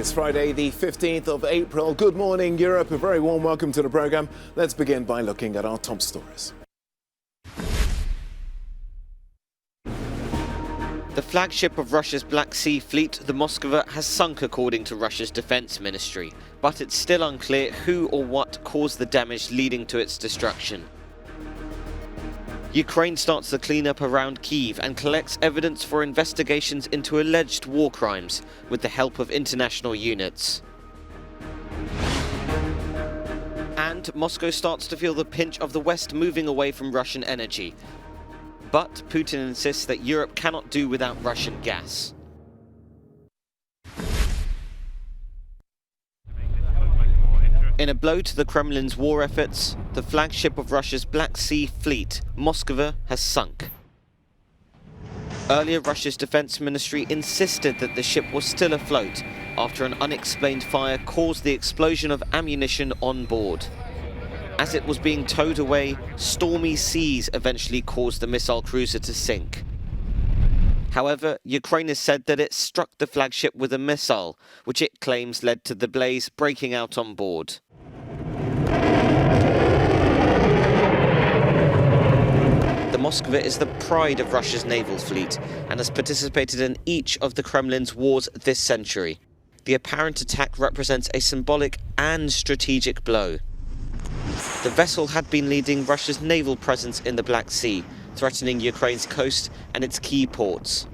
It's Friday, the 15th of April. Good morning, Europe. A very warm welcome to the programme. Let's begin by looking at our top stories. The flagship of Russia's Black Sea fleet, the Moskva, has sunk according to Russia's defense ministry, but it's still unclear who or what caused the damage leading to its destruction. Ukraine starts the cleanup around Kiev and collects evidence for investigations into alleged war crimes with the help of international units. And Moscow starts to feel the pinch of the West moving away from Russian energy. But Putin insists that Europe cannot do without Russian gas. In a blow to the Kremlin's war efforts, the flagship of Russia's Black Sea fleet, Moskva, has sunk. Earlier, Russia's defense ministry insisted that the ship was still afloat after an unexplained fire caused the explosion of ammunition on board. As it was being towed away, stormy seas eventually caused the missile cruiser to sink. However, Ukraine has said that it struck the flagship with a missile, which it claims led to the blaze breaking out on board. The Moskva is the pride of Russia's naval fleet and has participated in each of the Kremlin's wars this century. The apparent attack represents a symbolic and strategic blow. The vessel had been leading Russia's naval presence in the Black Sea, threatening Ukraine's coast and its key ports.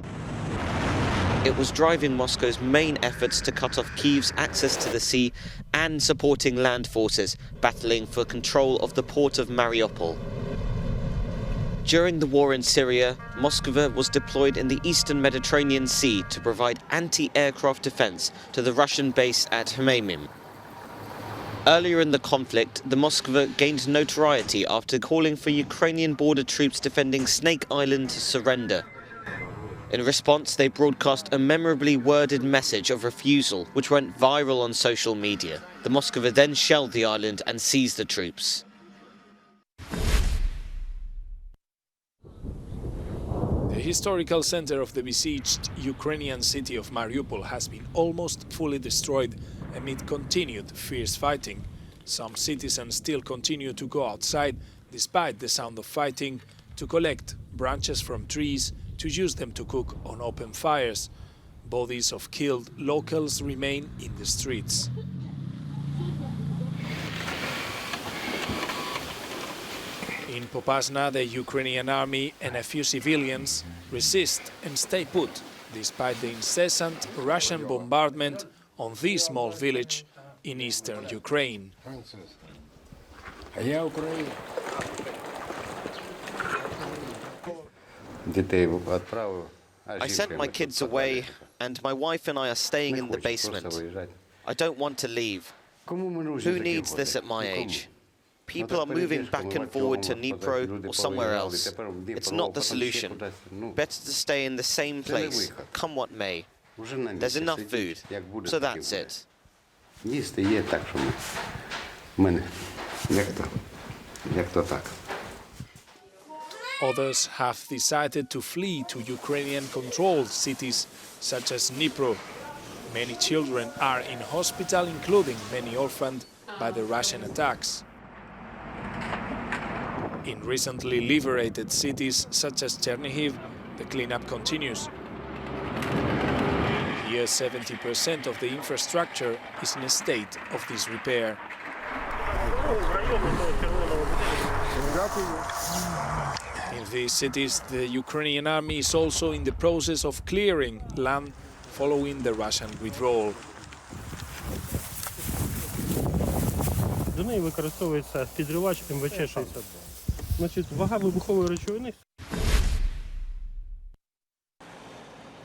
It was driving Moscow's main efforts to cut off Kiev's access to the sea and supporting land forces battling for control of the port of Mariupol. During the war in Syria, Moskva was deployed in the eastern Mediterranean Sea to provide anti-aircraft defense to the Russian base at Hmeimim. Earlier in the conflict, the Moskva gained notoriety after calling for Ukrainian border troops defending Snake Island to surrender. In response, they broadcast a memorably worded message of refusal, which went viral on social media. The Moskva then shelled the island and seized the troops. The historical center of the besieged Ukrainian city of Mariupol has been almost fully destroyed amid continued fierce fighting. Some citizens still continue to go outside, despite the sound of fighting, to collect branches from trees to use them to cook on open fires. Bodies of killed locals remain in the streets. In Popasna, the Ukrainian army and a few civilians resist and stay put, despite the incessant Russian bombardment on this small village in eastern Ukraine. I sent my kids away, and my wife and I are staying in the basement. I don't want to leave. Who needs this at my age? People are moving back and forward to Dnipro or somewhere else. It's not the solution. Better to stay in the same place, come what may. There's enough food, so that's it. Others have decided to flee to Ukrainian-controlled cities such as Dnipro. Many children are in hospital, including many orphaned by the Russian attacks. In recently liberated cities such as Chernihiv, the cleanup continues. Here, 70% of the infrastructure is in a state of disrepair. In these cities, the Ukrainian army is also in the process of clearing land following the Russian withdrawal. До неї використовується підривач МВЧ-62. Значить, вага вибухової речовини.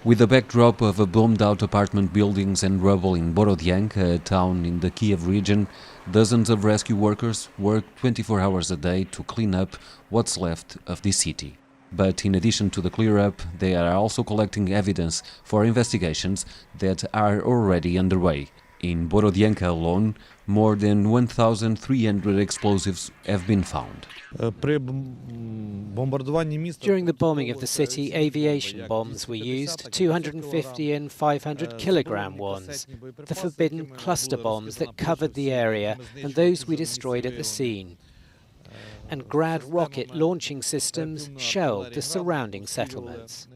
With the backdrop of bombed-out apartment buildings and rubble in Borodyanka, a town in the Kiev region, dozens of rescue workers work 24 hours a day to clean up what's left of the city. But in addition to the clear-up, they are also collecting evidence for investigations that are already underway. In Borodyanka alone, more than 1,300 explosives have been found. During the bombing of the city, aviation bombs were used, 250 and 500 kilogram ones, the forbidden cluster bombs that covered the area, and those we destroyed at the scene. And Grad rocket launching systems shelled the surrounding settlements.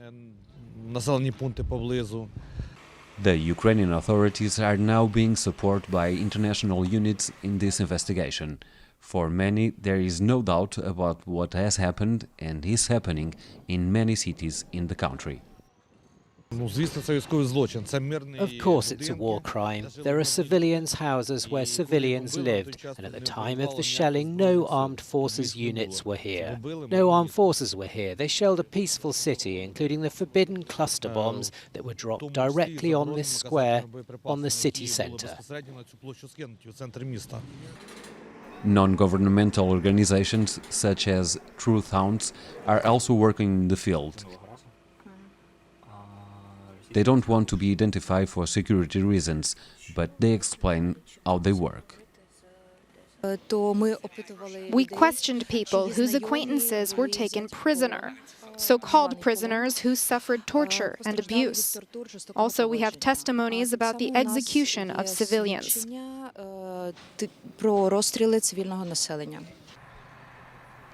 The Ukrainian authorities are now being supported by international units in this investigation. For many, there is no doubt about what has happened and is happening in many cities in the country. Of course it's a war crime. There are civilians' houses where civilians lived, and at the time of the shelling no armed forces units were here. No armed forces were here. They shelled a peaceful city, including the forbidden cluster bombs that were dropped directly on this square, on the city centre. Non-governmental organizations such as Truth Hounds are also working in the field. They don't want to be identified for security reasons, but they explain how they work. We questioned people whose acquaintances were taken prisoner, so-called prisoners who suffered torture and abuse. Also, we have testimonies about the execution of civilians.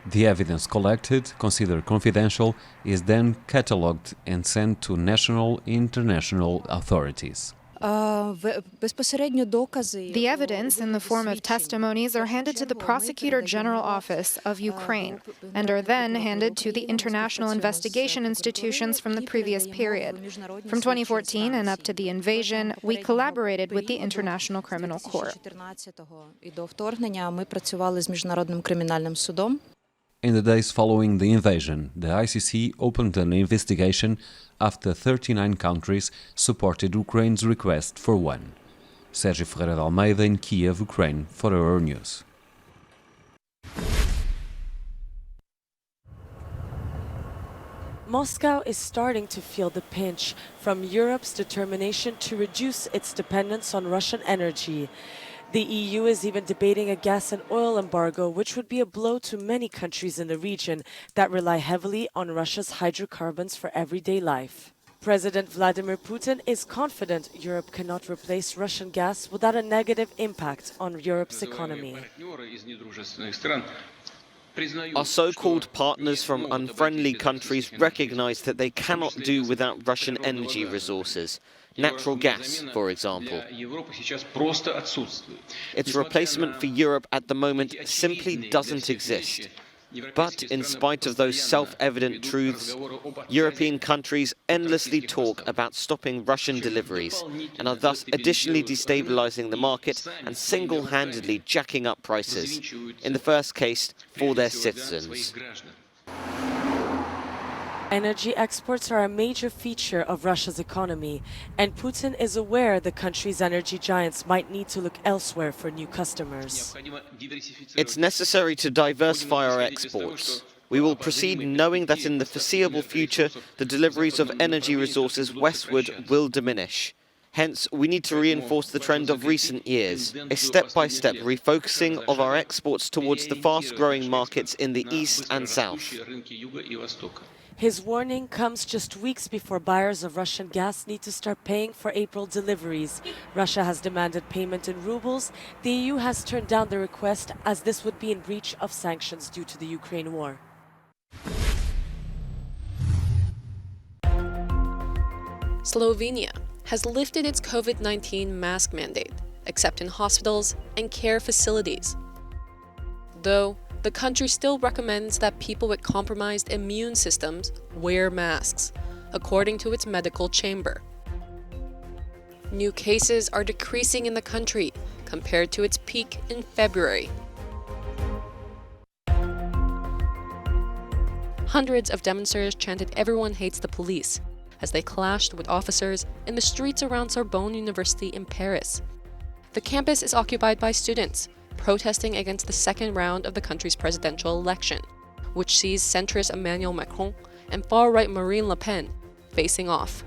The evidence collected, considered confidential, is then catalogued and sent to national and international authorities. The evidence in the form of testimonies are handed to the Prosecutor General Office of Ukraine and are then handed to the international investigation institutions from the previous period. From 2014 and up to the invasion, we collaborated with the International Criminal Court. In the days following the invasion, the ICC opened an investigation after 39 countries supported Ukraine's request for one. Sérgio Ferreira de Almeida in Kiev, Ukraine, for Euronews. Moscow is starting to feel the pinch from Europe's determination to reduce its dependence on Russian energy. The EU is even debating a gas and oil embargo, which would be a blow to many countries in the region that rely heavily on Russia's hydrocarbons for everyday life. President Vladimir Putin is confident Europe cannot replace Russian gas without a negative impact on Europe's economy. Our so-called partners from unfriendly countries recognize that they cannot do without Russian energy resources. Natural gas, for example. Its replacement for Europe at the moment simply doesn't exist. But in spite of those self-evident truths, European countries endlessly talk about stopping Russian deliveries and are thus additionally destabilizing the market and single-handedly jacking up prices, in the first case for their citizens. Energy exports are a major feature of Russia's economy, and Putin is aware the country's energy giants might need to look elsewhere for new customers. It's necessary to diversify our exports. We will proceed knowing that in the foreseeable future, the deliveries of energy resources westward will diminish. Hence, we need to reinforce the trend of recent years, a step-by-step refocusing of our exports towards the fast-growing markets in the east and south. His warning comes just weeks before buyers of Russian gas need to start paying for April deliveries. Russia has demanded payment in rubles. The EU has turned down the request as this would be in breach of sanctions due to the Ukraine war. Slovenia has lifted its COVID-19 mask mandate, except in hospitals and care facilities. Though, the country still recommends that people with compromised immune systems wear masks, according to its medical chamber. New cases are decreasing in the country compared to its peak in February. Hundreds of demonstrators chanted "Everyone hates the police" as they clashed with officers in the streets around Sorbonne University in Paris. The campus is occupied by students, protesting against the second round of the country's presidential election, which sees centrist Emmanuel Macron and far-right Marine Le Pen facing off.